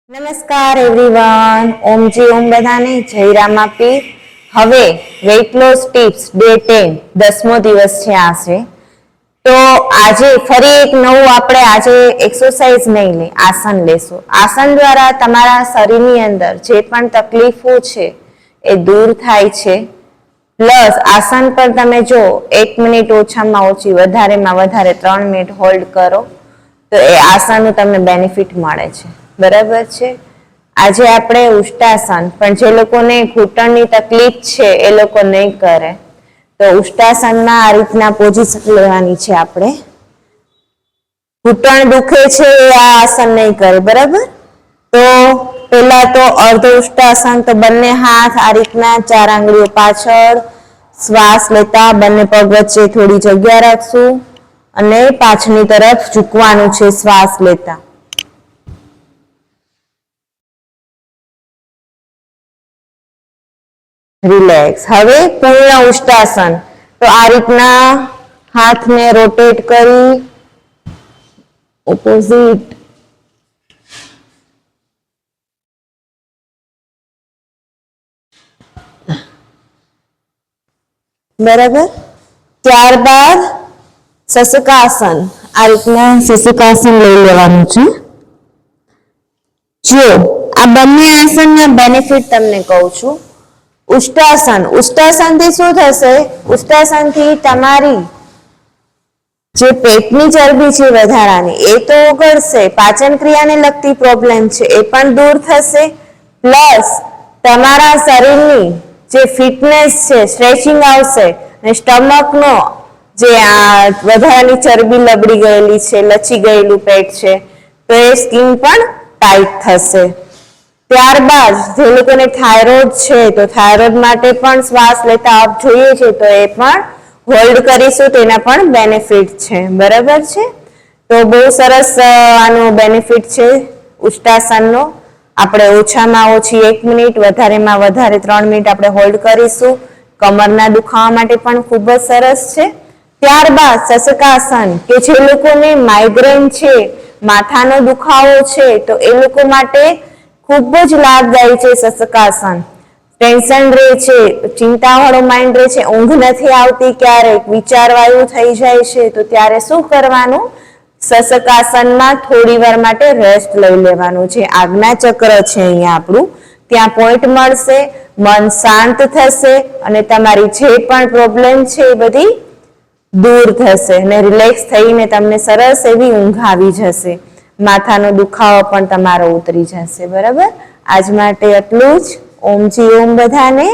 નમસ્કાર એવરીવન, ઓમજી ઓમ બધાને જય રામાપી. હવે વેઇટ લોસ ટિપ્સ ડે 10 10મો દિવસ છે આજે. તો આજે ફરી એક નવું આપણે આજે એક્સરસાઇઝ નહીં લે, આસન લેશું. આસન દ્વારા તમારા શરીરની અંદર જે પણ તકલીફો છે એ દૂર થાય છે. પ્લસ આસન પર તમે જો 1 મિનિટ ઓછામાં ઓછી, વધારેમાં વધારે 3 મિનિટ હોલ્ડ કરો તો એ આસનનું તમને બેનિફિટ મળે છે. બરાબર છે. આજે આપણે ઉષ્ટાસન, પણ જે લોકોને ઘૂંટણની તકલીફ છે એ લોકો નહીં કરે તો ઉષ્ટાસનમાં આ રીતના પોઝિશન લેવાની છે. આપણે ઘૂંટણ દુખે છે એ આ આસન નહીં કરે. બરાબર. તો પહેલા તો અર્ધ ઉષ્ટાસન, તો બંને હાથ આ રીતના 4 આંગળીઓ પાછળ, શ્વાસ લેતા બંને પગ વચ્ચે થોડી જગ્યા રાખશું અને પાછળની તરફ ઝૂકવાનું છે શ્વાસ લેતા. રિલેક્સ. હવે પૂર્ણ ઉષ્ટાસન, તો આ રીતના હાથને રોટેટ કરી ઓપોઝિટ બરાબર. ત્યારબાદ શશકાસન, આ રીતના શશકાસન લઈ લેવાનું છે. જો આ બંને આસનના બેનિફિટ તમને કહું છું. ઉષ્ટાસન, ઉષ્ટાસનથી શું થશે? ઉષ્ટાસનથી તમારી જે પેટની ચરબી છે વધારાની એ તો ઓગળશે, પાચન ક્રિયાને લગતી પ્રોબ્લેમ છે એ પણ દૂર થશે. પ્લસ તમારા શરીરની જે ફિટનેસ છે, સ્ટ્રેચિંગ આવશે અને સ્ટમકનો જે આ વધારાની ચરબી લબડી ગયેલી છે, લચી ગયેલું પેટ છે, તો એ સ્કિન પણ ટાઈટ થશે. ત્યારબાદ જે લોકોને થાઇરોઇડ છે તો થાઇરોઇડ માટે પણ શ્વાસ લેતા અપ જોઈએ છે તો એ પણ હોલ્ડ કરીશું, તેના પણ બેનિફિટ છે. બરાબર છે. તો બહુ સરસ આનો બેનિફિટ છે ઉષ્ટાસનનો. આપણે ઓછામાં ઓછી 1 મિનિટ, વધારેમાં વધારે 3 મિનિટ આપણે હોલ્ડ કરીશું. કમરના દુખાવા માટે પણ ખૂબ જ સરસ છે. ત્યારબાદ શશકાસન, કે જે લોકોને માઇગ્રેન છે, માથાનો દુખાવો છે, તો એ લોકો માટે ખૂબ જ લાભદાયી છે શશકાસન. ટેન્શન રહે છે, ચિંતાવાળો માઇન્ડ રહે છે, ઊંઘ નથી આવતી, ક્યારેક વિચારવાયું થઈ જાય છે, તો ત્યારે શું કરવાનું? શશકાસનમાં થોડી વાર માટે રેસ્ટ લઈ લેવાનું છે. આજ્ઞા ચક્ર છે અહીંયા આપણું, ત્યાં પોઈન્ટ મળશે, મન શાંત થશે અને તમારી જે પણ પ્રોબ્લેમ છે એ બધી દૂર થશે અને રિલેક્સ થઈને તમને સરસ એવી ઊંઘ આવી જશે. માથાનો દુખાવો પણ તમારો ઉતરી જશે. બરાબર. આજ માટે એટલું જ. ઓમજી ઓમ બધાને.